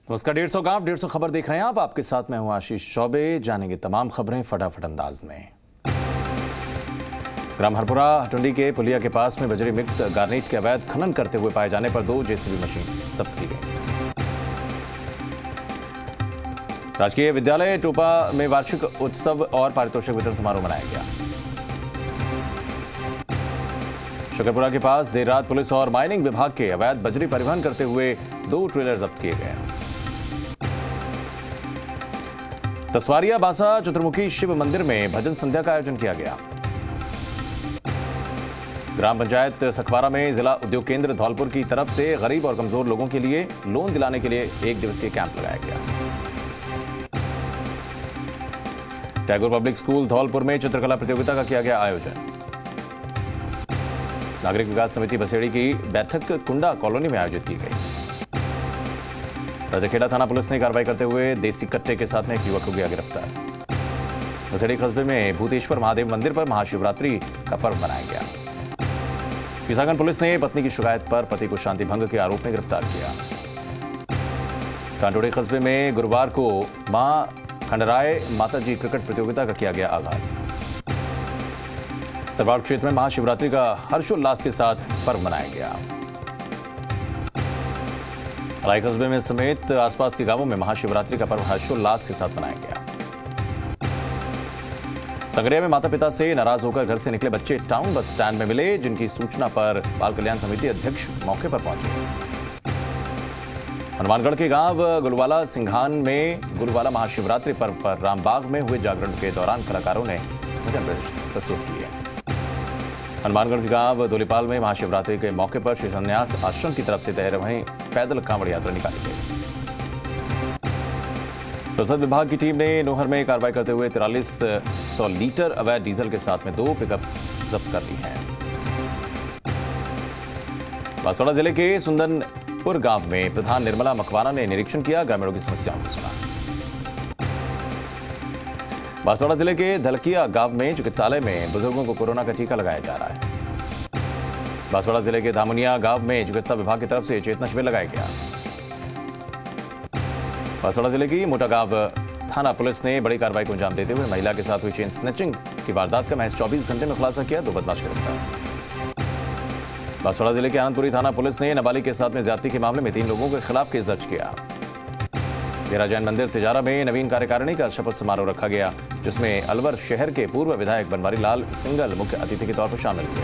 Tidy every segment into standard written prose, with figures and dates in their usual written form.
नमस्कार। 150 गांव 150 खबर देख रहे हैं आप। आपके साथ मैं हूं आशीष चौबे। जानेंगे तमाम खबरें फटाफट अंदाज में। ग्राम हरपुरा हटुंडी के पुलिया के पास में बजरी मिक्स गार्नेट के अवैध खनन करते हुए पाए जाने पर 2 जेसीबी मशीन जब्त की गई। राजकीय विद्यालय टोपा में वार्षिक उत्सव और पारितोषिक वितरण समारोह मनाया गया। शकरपुरा के पास देर रात पुलिस और माइनिंग विभाग के अवैध बजरी परिवहन करते हुए 2 ट्रेलर जब्त किए गए। तसवारिया बासा चतुर्मुखी शिव मंदिर में भजन संध्या का आयोजन किया गया। ग्राम पंचायत सखवारा में जिला उद्योग केंद्र धौलपुर की तरफ से गरीब और कमजोर लोगों के लिए लोन दिलाने के लिए 1 दिवसीय कैंप लगाया गया। टैगोर पब्लिक स्कूल धौलपुर में चित्रकला प्रतियोगिता का किया गया आयोजन। नागरिक विकास समिति बसेड़ी की बैठक कुंडा कॉलोनी में आयोजित की गई। राजाखेड़ा थाना पुलिस ने कार्रवाई करते हुए देसी कट्टे के साथ में एक युवक को किया गिरफ्तार। बसेड़ी कस्बे में भूतेश्वर महादेव मंदिर पर महाशिवरात्रि का पर्व मनाया गया। किसागन पुलिस ने पत्नी की शिकायत पर पति को शांति भंग के आरोप में गिरफ्तार किया। कांटोड़े कस्बे में गुरुवार को मां खंडराय माताजी क्रिकेट प्रतियोगिता का किया गया आगाज। सरवाड़ क्षेत्र में महाशिवरात्रि का हर्षोल्लास के साथ पर्व मनाया गया। राय कस्बे में समेत आसपास के गांवों में महाशिवरात्रि का पर्व हर्षोल्लास के साथ मनाया गया। संगरिया में माता पिता से नाराज होकर घर से निकले बच्चे टाउन बस स्टैंड में मिले, जिनकी सूचना पर बाल कल्याण समिति अध्यक्ष मौके पर पहुंचे। हनुमानगढ़ के गांव गुलवाला सिंघान में गुलवाला महाशिवरात्रि पर्व पर रामबाग में हुए जागरण के दौरान कलाकारों ने भजन प्रस्तुत किए। हनुमानगढ़ के गांव दोलीपाल में महाशिवरात्रि के मौके पर श्री संन्यास आश्रम की तरफ से तय वहीं पैदल कांवड़ यात्रा निकाली गई। रसद विभाग की टीम ने नोहर में कार्रवाई करते हुए 4300 लीटर अवैध डीजल के साथ में 2 पिकअप जब्त कर ली हैं। बांसवाड़ा जिले के सुंदनपुर गांव में प्रधान निर्मला मकवाना ने निरीक्षण किया, ग्रामीणों की समस्याओं को सुना। बांसवाड़ा जिले के धलकिया गांव में चिकित्सालय में बुजुर्गों को कोरोना का टीका लगाया जा रहा है। बांसवाड़ा जिले के धामुनिया गांव में चिकित्सा विभाग की तरफ से चेतना शिविर लगाया गया। बांसवाड़ा जिले की मोटागांव थाना पुलिस ने बड़ी कार्रवाई को अंजाम देते हुए महिला के साथ हुई चेन स्नैचिंग की वारदात का महज 24 घंटे में खुलासा किया। 2 बदमाश गिरफ्तार। बांसवाड़ा जिले के आनंदपुरी थाना पुलिस ने नाबालिग के साथ में ज्यादती के मामले में 3 लोगों के खिलाफ केस दर्ज किया। देरा जैन मंदिर तिजारा में नवीन कार्यकारिणी का शपथ समारोह रखा गया, जिसमें अलवर शहर के पूर्व विधायक बनवारी लाल सिंगल मुख्य अतिथि के तौर पर शामिल हुए।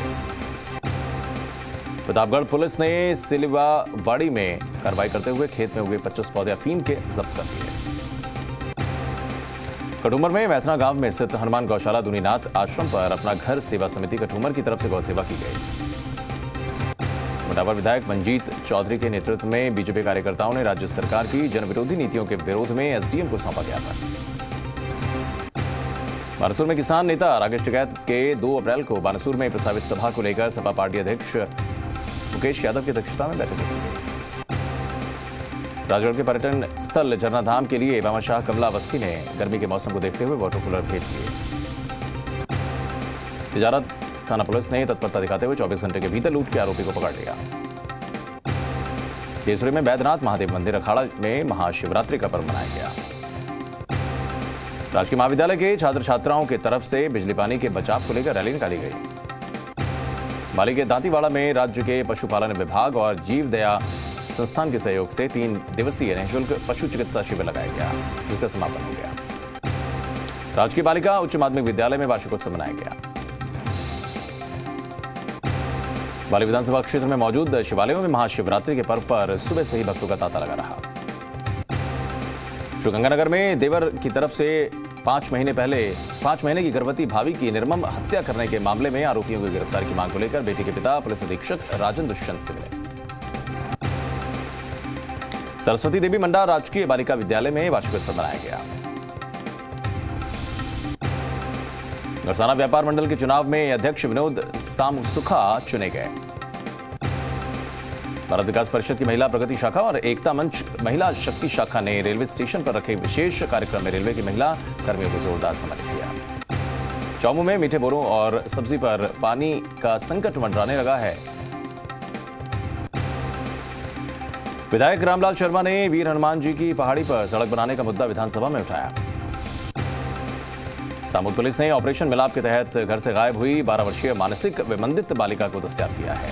प्रतापगढ़ पुलिस ने सिलवावाड़ी में कार्रवाई करते हुए खेत में उगे 25 पौधे अफीम के जब्त कर लिए। कठूमर में मैथना गांव में स्थित हनुमान गौशाला दुनीनाथ आश्रम पर अपना घर सेवा समिति कठूमर की तरफ से गौ सेवा की गई। विधायक मंजीत चौधरी के नेतृत्व में बीजेपी कार्यकर्ताओं ने राज्य सरकार की जनविरोधी नीतियों के विरोध में एसडीएम को सौंपा गया था। बानसूर में किसान नेता राकेश टिकैत के 2 अप्रैल को बानसूर में प्रस्तावित सभा को लेकर सपा पार्टी अध्यक्ष मुकेश यादव की अध्यक्षता में बैठक की गई। राजगढ़ के पर्यटन स्थल झरनाधाम के लिए बाबा शाह कमला अवस्थी ने गर्मी के मौसम को देखते हुए वाटर कूलर भेंट किए। तिजारत थाना पुलिस ने तत्परता दिखाते हुए 24 घंटे के भीतर लूट के आरोपी को पकड़ लिया। केसरी में बैद्यनाथ महादेव मंदिर अखाड़ा में महाशिवरात्रि का पर्व मनाया गया। राजकीय महाविद्यालय के छात्र छात्राओं की तरफ से बिजली पानी के बचाव को लेकर रैली निकाली गई। माली के दांतीवाड़ा में राज्य के पशुपालन विभाग और जीव दया संस्थान के सहयोग से 3 दिवसीय निःशुल्क पशु चिकित्सा शिविर लगाया गया, जिसका समापन हो गया। राजकीय बालिका उच्च माध्यमिक विद्यालय में वार्षिकोत्सव मनाया गया। वाली विधानसभा क्षेत्र में मौजूद शिवालयों में महाशिवरात्रि के पर्व पर सुबह से ही भक्तों का तांता लगा रहा। गंगानगर में देवर की तरफ से 5 महीने की गर्भवती भाभी की निर्मम हत्या करने के मामले में आरोपियों की गिरफ्तारी की मांग को लेकर बेटी के पिता पुलिस अधीक्षक राजन दुष्यंत से मिले। सरस्वती देवी मंडा राजकीय बालिका विद्यालय में वार्षिकोत्सव मनाया गया। गरसाना व्यापार मंडल के चुनाव में अध्यक्ष विनोद सामसुखा चुने गए। भारत विकास परिषद की महिला प्रगति शाखा और एकता मंच महिला शक्ति शाखा ने रेलवे स्टेशन पर रखे विशेष कार्यक्रम में रेलवे की महिला कर्मियों को जोरदार सम्मानित किया। चौमू में मीठे बोरों और सब्जी पर पानी का संकट मंडराने लगा है। विधायक रामलाल शर्मा ने वीर हनुमान जी की पहाड़ी पर सड़क बनाने का मुद्दा विधानसभा में उठाया। सामुद पुलिस ने ऑपरेशन मिलाप के तहत घर से गायब हुई 12 वर्षीय मानसिक विमंदित बालिका को दस्तयाब किया है।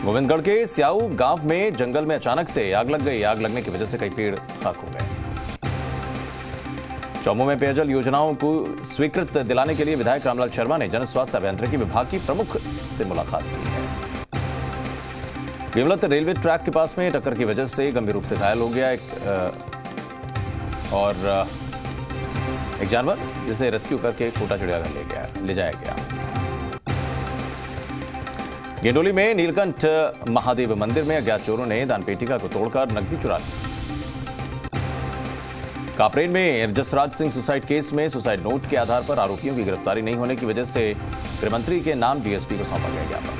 गोविंदगढ़ के स्याऊ गांव में जंगल में अचानक से आग लग गई। आग लगने की वजह से कई पेड़ खाक हो गए। चौमू में पेयजल योजनाओं को स्वीकृत दिलाने के लिए विधायक रामलाल शर्मा ने जन स्वास्थ्य अभियांत्रिकी विभाग की प्रमुख से मुलाकात की है। भीमलत रेलवे ट्रैक के पास में टक्कर की वजह से गंभीर रूप से घायल हो गया एक जानवर, जिसे रेस्क्यू करके कोटा चिड़ियाघर ले जाया गया। गेंडोली में नीलकंठ महादेव मंदिर में अज्ञात चोरों ने दानपेटिका को तोड़कर नकदी चुरा ली। कापरेन में जसराज सिंह सुसाइड केस में सुसाइड नोट के आधार पर आरोपियों की गिरफ्तारी नहीं होने की वजह से गृहमंत्री के नाम डीएसपी को सौंपा गया ज्ञापन।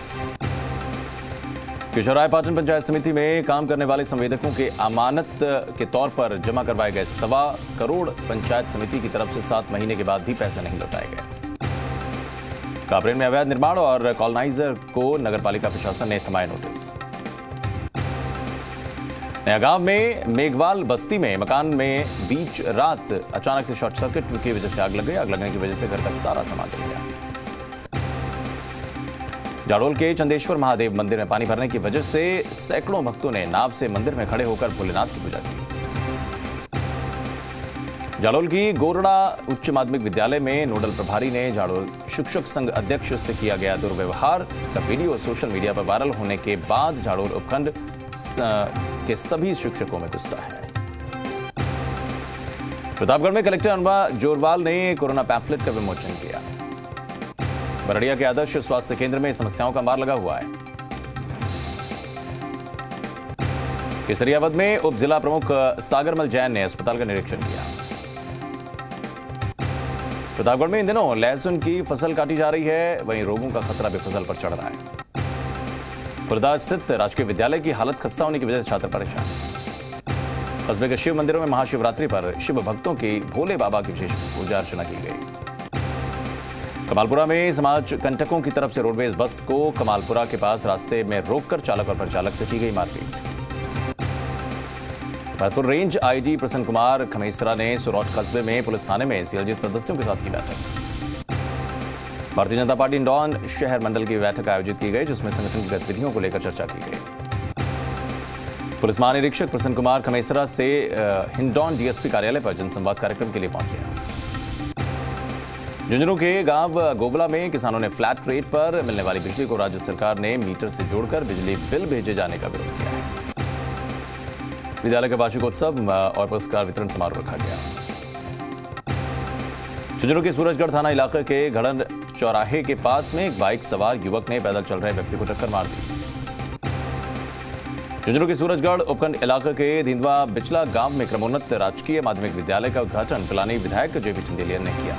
किशोरायपाटन पंचायत समिति में काम करने वाले संवेदकों के अमानत के तौर पर जमा करवाए गए 1.25 करोड़ पंचायत समिति की तरफ से 7 महीने के बाद भी पैसे नहीं लौटाए गए। कापरेन में अवैध निर्माण और कॉलोनाइजर को नगरपालिका प्रशासन ने थमाए नोटिस। नया गांव में मेघवाल बस्ती में मकान में बीच रात अचानक से शॉर्ट सर्किट की वजह से आग लग गई। आग लगने की वजह से घर का सारा सामान जल गया। जाडोल के चंदेश्वर महादेव मंदिर में पानी भरने की वजह से सैकड़ों भक्तों ने नाव से मंदिर में खड़े होकर भोलेनाथ की पूजा की। जाडोल की गोरड़ा उच्च माध्यमिक विद्यालय में नोडल प्रभारी ने जाडोल शिक्षक संघ अध्यक्ष से किया गया दुर्व्यवहार का वीडियो सोशल मीडिया पर वायरल होने के बाद जाडोल उपखंड के सभी शिक्षकों में गुस्सा है। प्रतापगढ़ में कलेक्टर अनवा जोरवाल ने कोरोना पैम्फलेट का विमोचन किया। बरड़िया के आदर्श स्वास्थ्य केंद्र में समस्याओं का मार लगा हुआ है। केसरियावद में उप जिला प्रमुख सागरमल जैन ने अस्पताल का निरीक्षण किया। प्रतापगढ़ में इन दिनों लहसुन की फसल काटी जा रही है, वहीं रोगों का खतरा भी फसल पर चढ़ रहा है। खुर्दा स्थित राजकीय विद्यालय की हालत खस्ता होने की वजह से छात्र परेशान। कस्बे के शिव मंदिरों में महाशिवरात्रि पर शिव भक्तों की भोले बाबा की विशेष पूजा अर्चना की गई। कमालपुरा में समाज कंटकों की तरफ से रोडवेज बस को कमालपुरा के पास रास्ते में रोककर चालक और परिचालक से की गई मारपीट। भरतपुर रेंज आईजी प्रसन्न कुमार खमेसरा ने सुरौट कस्बे में पुलिस थाने में सीएलजी सदस्यों के साथ की बैठक। भारतीय जनता पार्टी हिंडौन शहर मंडल की बैठक आयोजित की गई, जिसमें संगठन की गतिविधियों को लेकर चर्चा की गई। पुलिस महानिरीक्षक प्रसन्न कुमार खमेसरा से हिंडौन डीएसपी कार्यालय पर जनसंवाद कार्यक्रम के लिए पहुंचे। झुंझुनू के गांव गोवला में किसानों ने फ्लैट रेट पर मिलने वाली बिजली को राज्य सरकार ने मीटर से जोड़कर बिजली बिल भेजे जाने का विरोध किया है। विद्यालय का वार्षिकोत्सव और पुरस्कार वितरण समारोह रखा गया। झुंझुनू के सूरजगढ़ थाना इलाके के घड़न चौराहे के पास में एक बाइक सवार युवक ने पैदल चल रहे व्यक्ति को टक्कर मार दी। झुंझुनू के सूरजगढ़ उपखंड इलाके के धिंदवा बिचला गांव में क्रमोन्नत राजकीय माध्यमिक विद्यालय का उद्घाटन पिलानी विधायक जेपी चंदेलिया ने किया।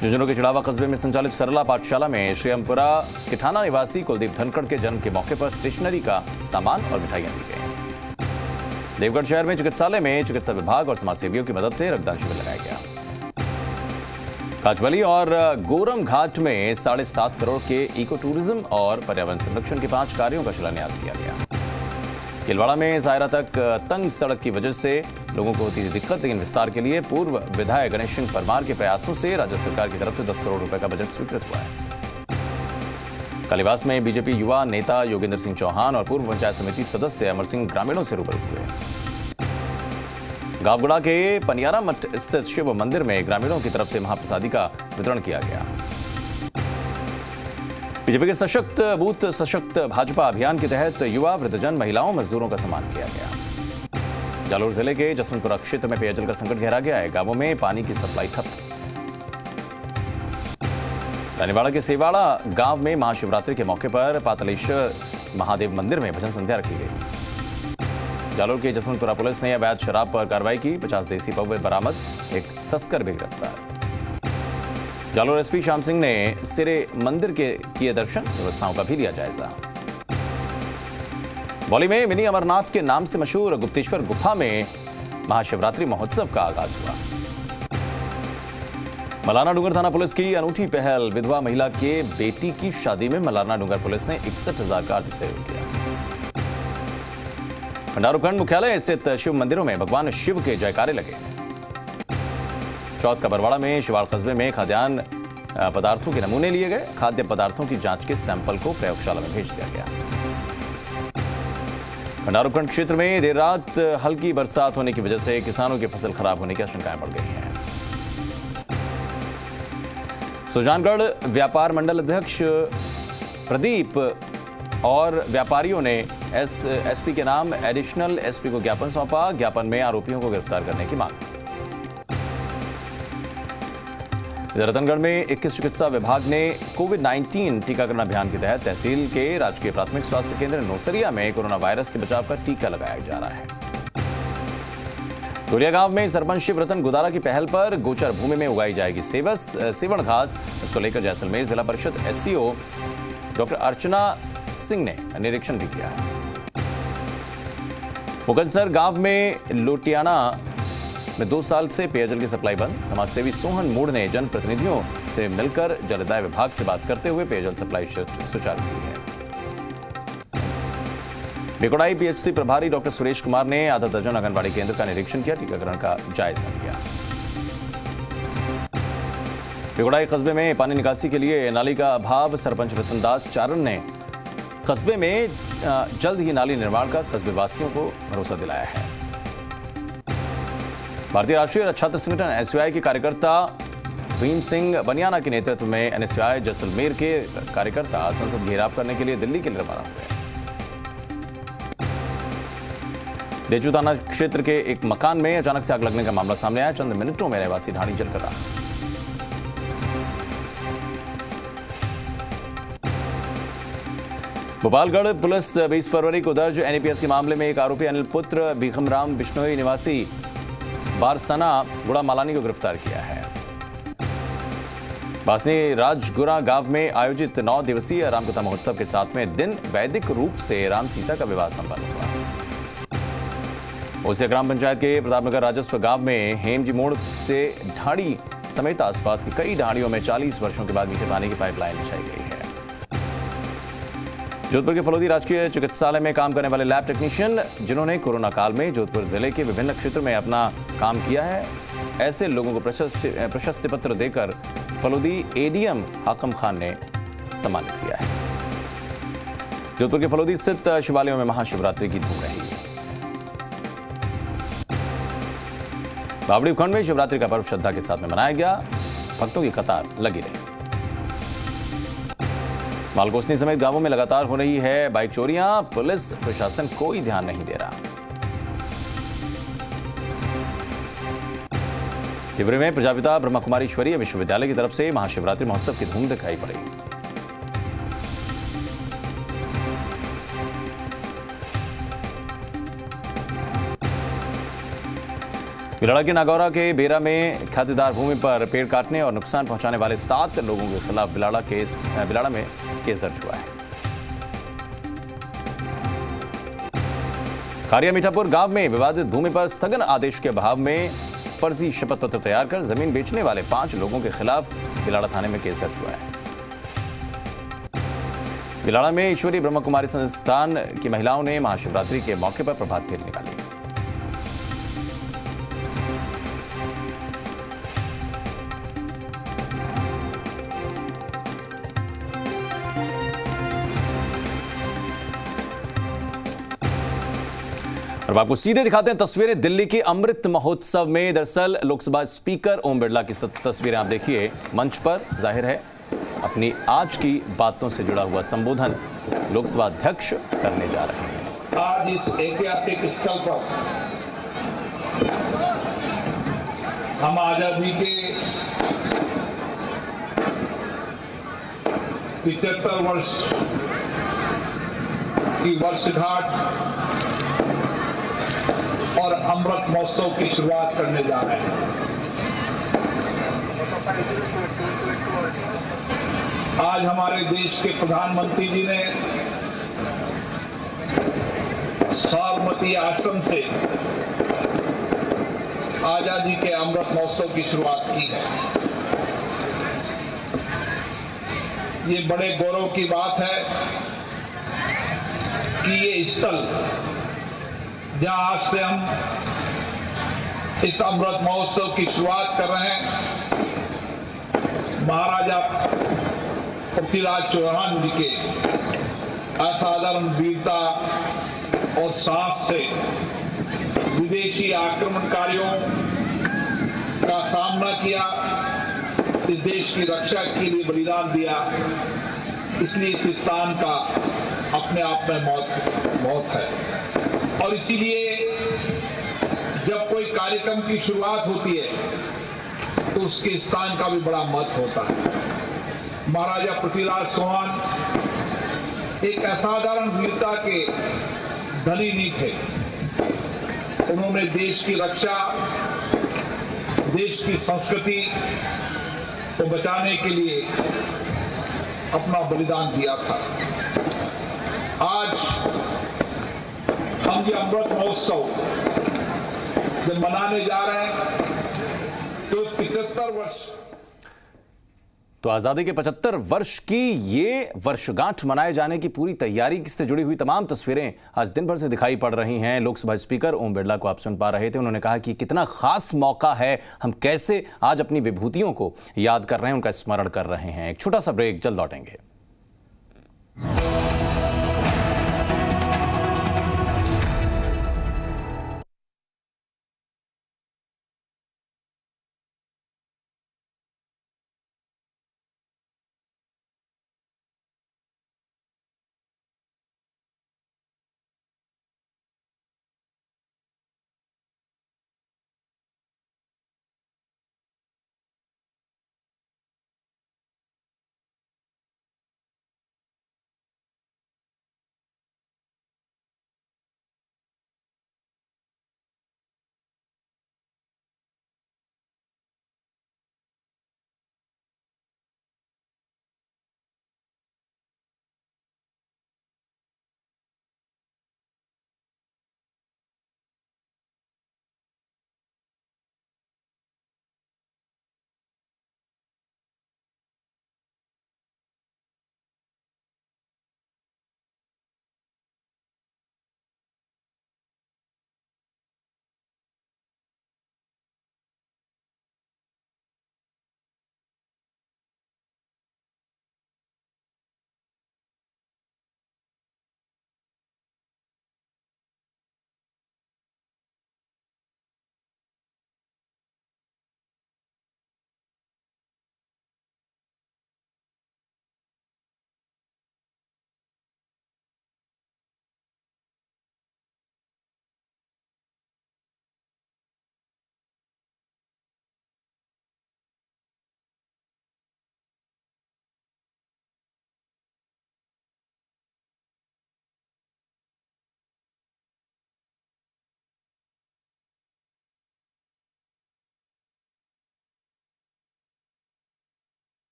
झुंझुनू के चिड़ावा कस्बे में संचालित सरला पाठशाला में श्रीरामपुरा किठाना निवासी कुलदीप धनखड़ के जन्म के मौके पर स्टेशनरी का सामान और मिठाइयां दी गई। देवगढ़ शहर में चिकित्सालय में चिकित्सा विभाग और समाजसेवियों की मदद से रक्तदान शिविर लगाया गया। काचवली और गोरम घाट में 7.5 करोड़ के इको टूरिज्म और पर्यावरण संरक्षण के 5 कार्यों का शिलान्यास किया गया। किलवाड़ा में सायरा तक तंग सड़क की वजह से लोगों को होती थी दिक्कत, लेकिन विस्तार के लिए पूर्व विधायक गणेश सिंह परमार के प्रयासों से राज्य सरकार की तरफ से 10 करोड़ रुपए का बजट स्वीकृत हुआ है। कालीबास में बीजेपी युवा नेता योगेंद्र सिंह चौहान और पूर्व पंचायत समिति सदस्य अमर सिंह ग्रामीणों से रूबरू हुए। गावगुड़ा के पनियारा मठ स्थित शिव मंदिर में ग्रामीणों की तरफ से महाप्रसादी का वितरण किया गया। बीजेपी के सशक्त बूथ सशक्त भाजपा अभियान के तहत युवा, वृद्धजन, महिलाओं, मजदूरों का सम्मान किया गया। जालोर जिले के जसवंतपुरा क्षेत्र में पेयजल का संकट गहरा गया है। गांवों में पानी की सप्लाई ठप। रानीवाड़ा के सेवाड़ा गांव में महाशिवरात्रि के मौके पर पातालेश्वर महादेव मंदिर में भजन संध्या रखी गई। जालोर के जसवंतपुरा पुलिस ने अवैध शराब पर कार्रवाई की। 50 देसी पौवे बरामद, एक तस्कर भी गिरफ्तार। जालोर एसपी श्याम सिंह ने सिरे मंदिर के किए दर्शन, व्यवस्थाओं का भी लिया जायजा। बौली में मिनी अमरनाथ के नाम से मशहूर गुप्तेश्वर गुफा में महाशिवरात्रि महोत्सव का आगाज हुआ। मलारना डूंगर थाना पुलिस की अनूठी पहल। विधवा महिला के बेटी की शादी में मलारना डूंगर पुलिस ने 61,000 का आर्थिक सहयोग किया। भंडारू खंड मुख्यालय स्थित शिव मंदिरों में भगवान शिव के जयकारे लगे। चौथ का बरवाड़ा में शिवाड़ कस्बे में खाद्यान्न पदार्थों के नमूने लिए गए। खाद्य पदार्थों की जांच के सैंपल को प्रयोगशाला में भेज दिया गया। भंडारू खंड क्षेत्र में देर रात हल्की बरसात होने की वजह से किसानों की फसल खराब होने की आशंकाएं बढ़ गई हैं। सुजानगढ़ व्यापार मंडल अध्यक्ष प्रदीप और व्यापारियों ने एसपी के नाम एडिशनल एसपी को ज्ञापन सौंपा। ज्ञापन में आरोपियों को गिरफ्तार करने की मांग। रतनगढ़ में 21 चिकित्सा विभाग ने कोविड-19 टीकाकरण अभियान के तहत तहसील के राजकीय प्राथमिक स्वास्थ्य केंद्र नौसरिया में कोरोना वायरस के बचाव का टीका लगाया जा रहा है। तोलिया गांव में सरपंच शिव रतन गुदारा की पहल पर गोचर भूमि में उगाई जाएगी सेवण घास। इसको लेकर जैसलमेर जिला परिषद एससीओ डॉक्टर अर्चना सिंह ने निरीक्षण भी किया है। मुकदसर गांव में लोटियाना में 2 साल से पेयजल की सप्लाई बंद। समाजसेवी सोहन मूड ने जनप्रतिनिधियों से मिलकर जलदाय विभाग से बात करते हुए पेयजल सप्लाई सुचारू की है। बेकोडाई पीएचसी प्रभारी डॉक्टर सुरेश कुमार ने आधा दर्जन आंगनबाड़ी केंद्र का निरीक्षण किया, टीकाकरण का जायजा लिया। बेकोडाई कस्बे में पानी निकासी के लिए नाली का अभाव। सरपंच रतनदास चारण ने कस्बे में जल्द ही नाली निर्माण का कस्बे वासियों को भरोसा दिलाया है। भारतीय राष्ट्रीय छात्र संगठन एनएसयूआई के कार्यकर्ता भीम सिंह बनियाना के नेतृत्व में एनएसयूआई जैसलमेर के कार्यकर्ता संसद घेराव करने के लिए दिल्ली के लिए रवाना हुए। डेचू थाना क्षेत्र के एक मकान में अचानक से आग लगने का मामला सामने आया। चंद मिनटों में रहवासी ढाणी जलकर रहा। भोपालगढ़ पुलिस 20 फरवरी को दर्ज एनएपीएस के मामले में एक आरोपी अनिल पुत्र भीखमराम बिश्नोई निवासी बारसना गुड़ा मालानी को गिरफ्तार किया है। बासनी राजगुरा गांव में आयोजित 9 दिवसीय रामकथा महोत्सव के 7वें दिन वैदिक रूप से राम सीता का विवाह संपन्न हुआ। उसे ग्राम पंचायत के प्रतापनगर राजस्व गांव में हेमजी मोड़ से ढाणी समेत आसपास की कई ढाणियों में 40 वर्षों के बाद मीठे पानी की पाइपलाइन बिछाई गई है। जोधपुर के फलोदी राजकीय चिकित्सालय में काम करने वाले लैब टेक्नीशियन जिन्होंने कोरोना काल में जोधपुर जिले के विभिन्न क्षेत्रों में अपना काम किया है, ऐसे लोगों को प्रशस्ति पत्र देकर फलोदी एडीएम हाकम खान ने सम्मानित किया है। जोधपुर के फलोदी स्थित शिवालयों में महाशिवरात्रि की धूम रही। बावड़ी उपखंड में शिवरात्रि का पर्व श्रद्धा के साथ में मनाया गया। भक्तों की कतार लगी रही। मालकोसनी समेत गांवों में लगातार हो रही है बाइक चोरियां। पुलिस प्रशासन कोई ध्यान नहीं दे रहा। तिवरी में प्रजापिता ब्रह्मा कुमारी ईश्वरीय विश्वविद्यालय की तरफ से महाशिवरात्रि महोत्सव की धूम दिखाई पड़ी। बिलाड़ा के नागौरा के बेरा में खातेदार भूमि पर पेड़ काटने और नुकसान पहुंचाने वाले 7 लोगों के खिलाफ बिलाड़ा में केस दर्ज हुआ है। खारिया मीठापुर गांव में विवादित भूमि पर स्थगन आदेश के अभाव में फर्जी शपथ पत्र तैयार कर जमीन बेचने वाले 5 लोगों के खिलाफ बिलाड़ा थाने में केस दर्ज हुआ है। बिलाड़ा में ईश्वरी ब्रह्मा कुमारी संस्थान की महिलाओं ने महाशिवरात्रि के मौके पर प्रभात फेरी निकाली। और आपको सीधे दिखाते हैं तस्वीरें दिल्ली के अमृत महोत्सव में। दरअसल लोकसभा स्पीकर ओम बिरला की तस्वीरें आप देखिए। मंच पर जाहिर है अपनी आज की बातों से जुड़ा हुआ संबोधन लोकसभा अध्यक्ष करने जा रहे हैं। आज इस ऐतिहासिक स्थल पर हम आजादी के 75 वर्ष की वर्षगांठ और अमृत महोत्सव की शुरुआत करने जा रहे हैं। आज हमारे देश के प्रधानमंत्री जी ने साबरमती आश्रम से आजादी के अमृत महोत्सव की शुरुआत की है। ये बड़े गौरव की बात है कि ये स्थल जहां आज से हम इस अमृत महोत्सव की शुरुआत कर रहे हैं। महाराजा पृथ्वीराज चौहान जी के असाधारण वीरता और साहस से विदेशी आक्रमणकारियों का सामना किया, इस देश की रक्षा के लिए बलिदान दिया, इसलिए इस स्थान का अपने आप में महत्व है। और इसीलिए जब कोई कार्यक्रम की शुरुआत होती है तो उसके स्थान का भी बड़ा महत्व होता है। महाराजा पृथ्वीराज चौहान एक असाधारण वीरता के धनी नहीं थे। उन्होंने देश की रक्षा, देश की संस्कृति को बचाने के लिए अपना बलिदान दिया था। आज हम ये अमृत महोत्सव जब मनाने जा रहे हैं तो 75 वर्ष तो आजादी के 75 वर्ष की ये वर्षगांठ मनाए जाने की पूरी तैयारी से जुड़ी हुई तमाम तस्वीरें आज दिन भर से दिखाई पड़ रही हैं। लोकसभा स्पीकर ओम बिरला को आप सुन पा रहे थे। उन्होंने कहा कि कितना खास मौका है, हम कैसे आज अपनी विभूतियों को याद कर रहे हैं, उनका स्मरण कर रहे हैं। एक छोटा सा ब्रेक, जल्द लौटेंगे।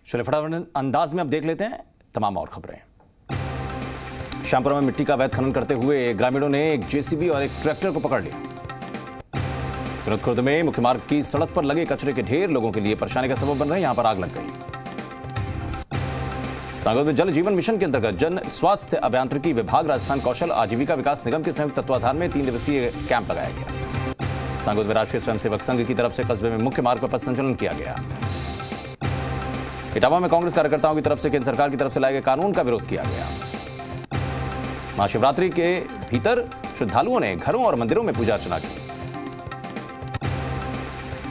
चलिए फटाफट अंदाज में अब देख लेते हैं तमाम और खबरें। श्यामपुरा में मिट्टी का अवैध खनन करते हुए ग्रामीणों ने एक जेसीबी और एक ट्रैक्टर को पकड़ लिया। विनोद खुर्द में मुख्य मार्ग की सड़क पर लगे कचरे के ढेर लोगों के लिए परेशानी का सबब बन रहे हैं। यहां पर आग लग गई। सांगोद में जल जीवन मिशन के अंतर्गत जन स्वास्थ्य अभियांत्रिकी विभाग राजस्थान कौशल आजीविका विकास निगम के संयुक्त तत्वाधान में 3 दिवसीय कैंप लगाया गया। सांगोद में राष्ट्रीय स्वयंसेवक संघ की तरफ से कस्बे में मुख्य मार्ग पर पथ संचलन किया गया। इटावा में कांग्रेस कार्यकर्ताओं की तरफ से केंद्र सरकार की तरफ से लाए गए कानून का विरोध किया गया। महाशिवरात्रि के भीतर श्रद्धालुओं ने घरों और मंदिरों में पूजा अर्चना की।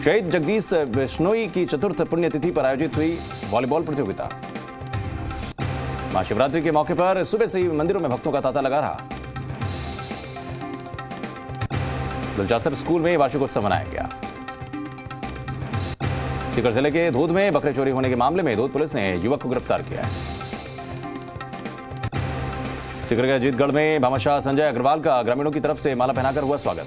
शहीद जगदीश बिश्नोई की चतुर्थ पुण्यतिथि पर आयोजित हुई वॉलीबॉल प्रतियोगिता। महाशिवरात्रि के मौके पर सुबह से ही मंदिरों में भक्तों का तांता लगा रहा। दिलचासर स्कूल में वार्षिकोत्सव मनाया गया। सीकर जिले के धोद में बकरे चोरी होने के मामले में धोद पुलिस ने युवक को गिरफ्तार किया है। सीकर के अजीतगढ़ में भामाशाह संजय अग्रवाल का ग्रामीणों की तरफ से माला पहनाकर हुआ स्वागत।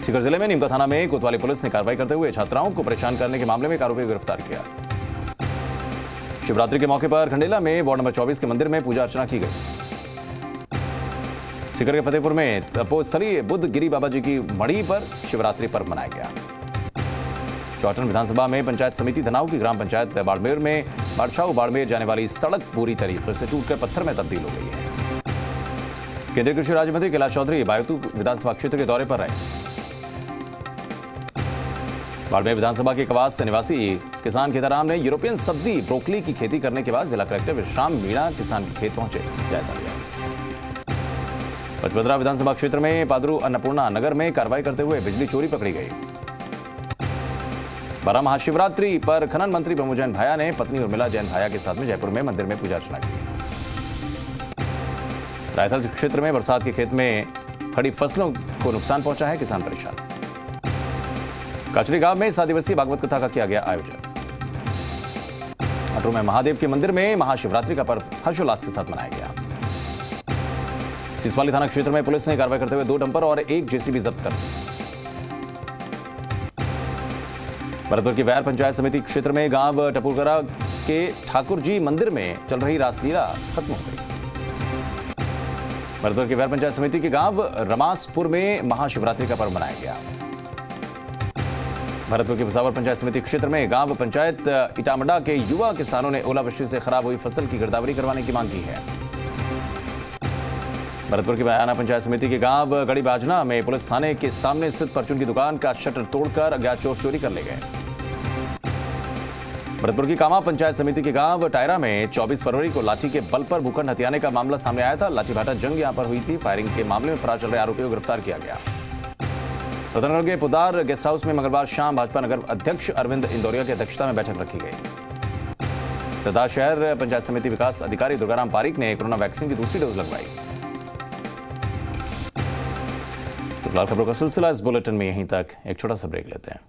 सीकर जिले में नीमका थाना में कोतवाली पुलिस ने कार्रवाई करते हुए छात्राओं को परेशान करने के मामले में एक आरोपी को गिरफ्तार किया। शिवरात्रि के मौके पर खंडेला में वार्ड नंबर 24 के मंदिर में पूजा अर्चना की गई। सीकर के फतेहपुर में तपोस्थली बुद्ध गिरी बाबा जी की मढ़ी पर शिवरात्रि पर्व मनाया गया। चौटन विधानसभा में पंचायत समिति धनाऊ की ग्राम पंचायत बाड़मेर में बाड़छाऊ बाड़मेर जाने वाली सड़क पूरी तरीके से टूटकर पत्थर में तब्दील हो गई है। केंद्रीय कृषि राज्य मंत्री कैलाश चौधरी बायतू विधानसभा क्षेत्र के दौरे पर रहे। बाड़मेर विधानसभा के कवास निवासी किसान खेताराम ने यूरोपियन सब्जी ब्रोकली की खेती करने के बाद जिला कलेक्टर विश्राम मीणा किसान के खेत पहुंचे, जायजा लिया। पचपदरा विधानसभा क्षेत्र में पादरू अन्नपूर्णा नगर में कार्रवाई करते हुए बिजली चोरी पकड़ी गई। 12 महाशिवरात्रि पर खनन मंत्री प्रमोद जैन भाया ने पत्नी उर्मिला जैन भाया के साथ में जयपुर में मंदिर में पूजा अर्चना की। रायथल क्षेत्र में बरसात के खेत में खड़ी फसलों को नुकसान पहुंचा है, किसान परेशान। काचरी गांव में 7 दिवसीय भागवत कथा का किया गया आयोजन। अटरू में महादेव के मंदिर में महाशिवरात्रि का पर्व हर्षोल्लास के साथ मनाया गया। सिसवाली थाना क्षेत्र में पुलिस ने कार्रवाई करते हुए 2 डंपर और 1 जेसीबी जब्त कर ली। भरतपुर की वैर पंचायत समिति क्षेत्र में गांव टपुरकरा के ठाकुर जी मंदिर में चल रही रासलीला खत्म हो गई। भरतपुर की वैर पंचायत समिति के गांव रमासपुर में महाशिवरात्रि का पर्व मनाया गया। भरतपुर की भुसावर पंचायत समिति क्षेत्र में गांव पंचायत इटामंडा के युवा किसानों ने ओलावृष्टि से खराब हुई फसल की गिरदावरी करवाने की मांग की है। भरतपुर की बयाना पंचायत समिति के गांव गड़ी बाजना में पुलिस थाने के सामने स्थित परचून की दुकान का शटर तोड़कर अज्ञात चोर चोरी कर ले गए। भरतपुर की कामा पंचायत समिति के गांव टायरा में 24 फरवरी को लाठी के बल पर भूखंड हथियाने का मामला सामने आया था। लाठी भाटा जंग यहां पर हुई थी। फायरिंग के मामले में फरार चल रहे आरोपी को गिरफ्तार किया गया। रतनगढ़ के पुदार गेस्ट हाउस में मंगलवार शाम भाजपा नगर अध्यक्ष अरविंद इंदौरिया की अध्यक्षता में बैठक रखी गई। सरदार शहर पंचायत समिति विकास अधिकारी दुर्गाराम पारीक ने कोरोना वैक्सीन की दूसरी डोज लगवाई। तो फिलहाल खबरों का सिलसिला इस बुलेटिन में यहीं तक। एक छोटा सा ब्रेक लेते हैं।